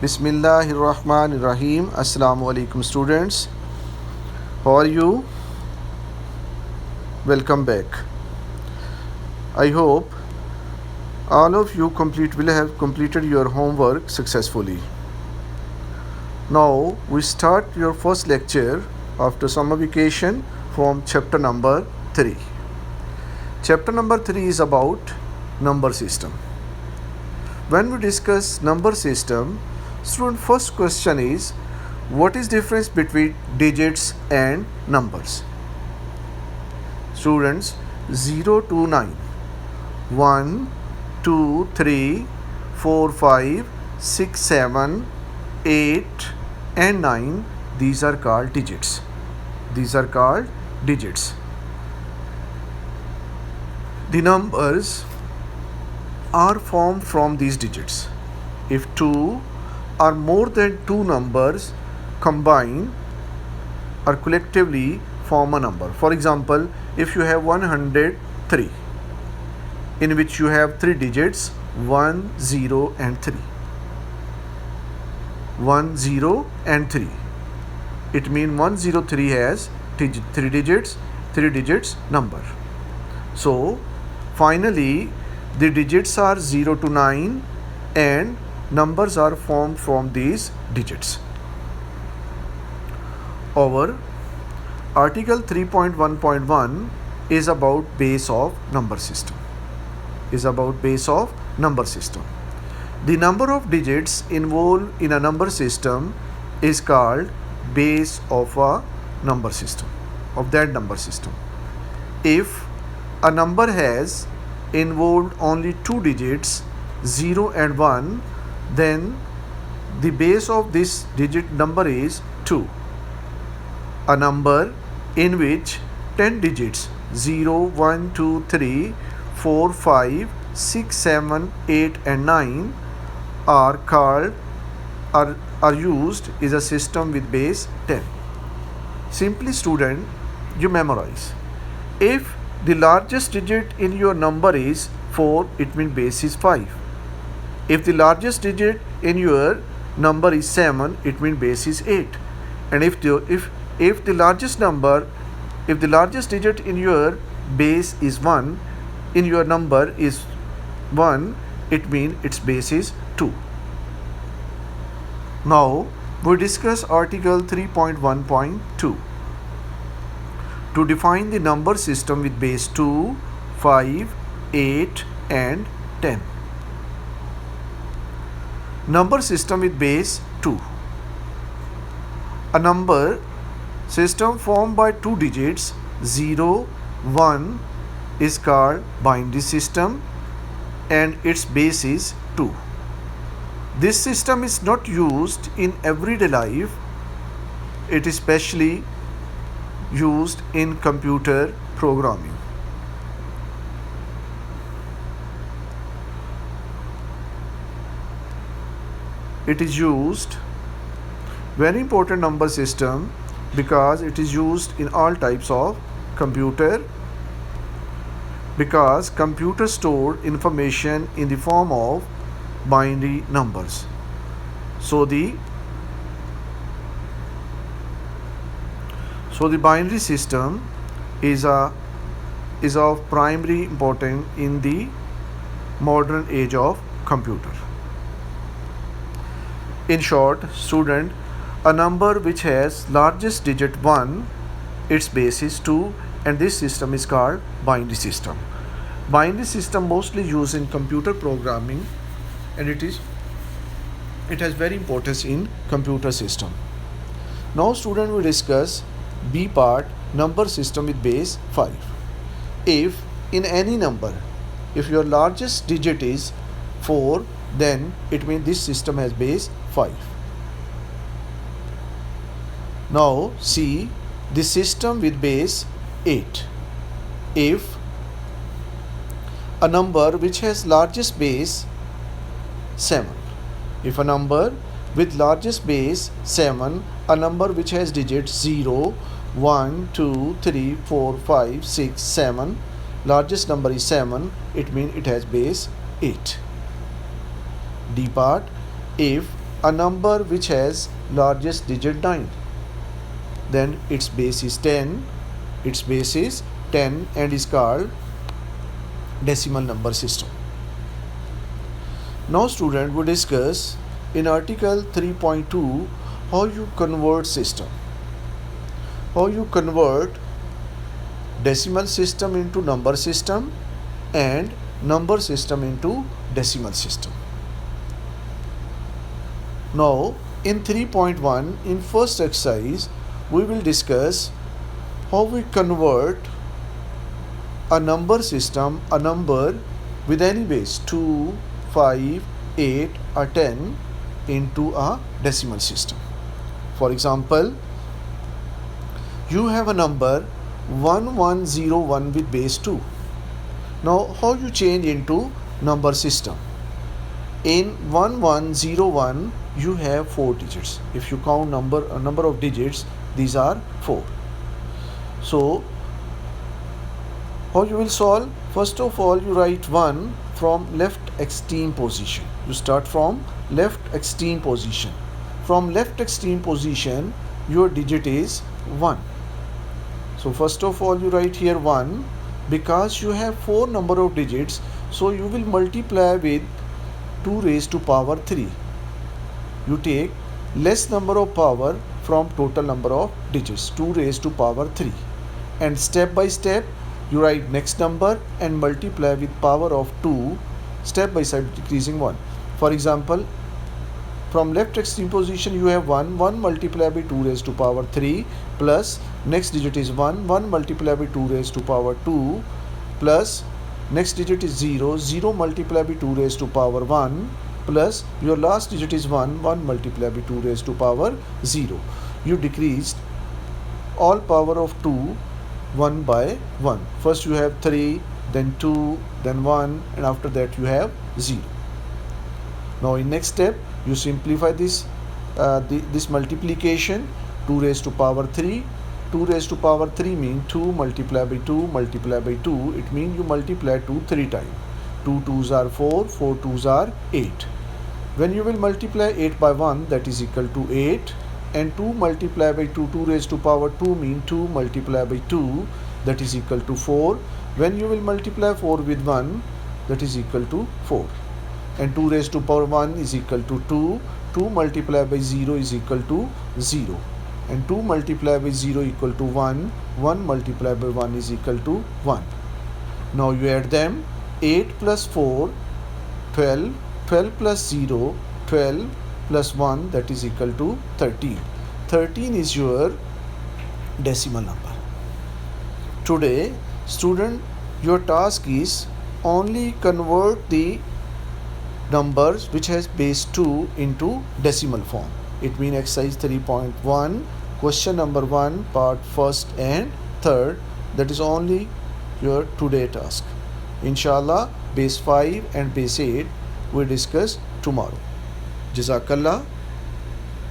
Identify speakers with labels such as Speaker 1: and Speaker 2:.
Speaker 1: Bismillahirrahmanirrahim. Assalamu alaikum students. How are you? Welcome back. I hope all of you will have completed your homework successfully. Now we start your first lecture after summer vacation from chapter number 3. Chapter number 3 is about number system. When we discuss number system, student, first question is, what is difference between digits and numbers? Students, 0 to 9, 1, 2, 3, 4, 5, 6, 7, 8 and 9, these are called digits. These are called digits. The numbers are formed from these digits. If two or more than two numbers combine or collectively form a number. For example, if you have 103, in which you have three digits 1, 0 and 3. 1, 0 and 3. It means 103 has three digits number. So finally the digits are 0 to 9 and numbers are formed from these digits. Our article 3.1.1 is about base of number system. The number of digits involved in a number system is called base of a number system, of that number system. If a number has involved only two digits 0 and 1, then the base of this digit number is 2. A number in which 10 digits 0, 1, 2, 3, 4, 5, 6, 7, 8 and 9 are used is a system with base 10. Simply student, you memorize. If the largest digit in your number is 4, it means base is 5. If the largest digit in your number is 7, it means base is 8. And if the largest digit in your base is 1, in your number is 1, it means its base is 2. Now we discuss article 3.1.2. To define the number system with base 2, 5, 8 and 10. Number system with base 2. A number system formed by two digits 0, 1 is called binary system and its base is 2. This system is not used in everyday life. It is specially used in computer programming. It is used, very important number system, because it is used in all types of computer, because computer store information in the form of binary numbers. So the binary system is of primary importance in the modern age of computer. In short, student, a number which has largest digit 1, its base is 2, and this system is called binary system. Binary system mostly used in computer programming, and it has very importance in computer system. Now student will discuss B part, number system with base 5. If in any number, if your largest digit is 4, then it means this system has base 5. Now see the system with base 8. If a number which has largest base 7. If a number with largest base 7, a number which has digits 0, 1, 2, 3, 4, 5, 6, 7, largest number is 7, it means it has base 8. D part, if a number which has largest digit 9, then its base is 10. Its base is 10 and is called decimal number system. Now student, we discuss in article 3.2 how you convert system. How you convert decimal system into number system and number system into decimal system. Now in 3.1, in first exercise, we will discuss how we convert a number system, a number with any base 2, 5, 8 or 10 into a decimal system. For example, you have a number 1101 with base 2. Now how you change into number system? In 1101 you have 4 digits. If you count a number of digits, these are 4. So how you will solve? First of all, you write 1 from left extreme position. You start from left extreme position. From left extreme position, your digit is 1. So first of all, you write here 1. Because you have 4 number of digits, so you will multiply with 2 raised to power 3. You take less number of power from total number of digits, 2 raised to power 3. And step by step, you write next number and multiply with power of 2, step by step decreasing 1. For example, from left extreme position you have 1 multiplied by 2 raised to power 3 plus next digit is 1 multiplied by 2 raised to power 2 plus next digit is 0 multiplied by 2 raised to power 1 plus your last digit is 1 multiplied by 2 raised to power 0. You decreased all power of 2 1 by 1. First you have 3, then 2, then 1, and after that you have 0. Now in next step you simplify this this multiplication. 2 raised to power 3. 2 raised to power 3 means 2 multiplied by 2 multiplied by 2. It means you multiply 2 3 times. 2 2s are 4, 4 2s are 8. When you will multiply 8 by 1, that is equal to 8. And 2 multiplied by 2, 2 raised to power 2 means 2 multiplied by 2, that is equal to 4. When you will multiply 4 with 1, that is equal to 4. And 2 raised to power 1 is equal to 2. 2 multiplied by 0 is equal to 0. And 2 multiplied by 0 equal to 1. 1 multiplied by 1 is equal to 1. Now you add them. 8 plus 4, 12. 12 plus 0, 12 plus 1, that is equal to 13. 13 is your decimal number. Today, student, your task is only convert the numbers which has base 2 into decimal form. It means exercise 3.1, question number 1, part 1st and 3rd. That is only your today task. Inshallah, base 5 and base 8 we discuss tomorrow. Jazakallah.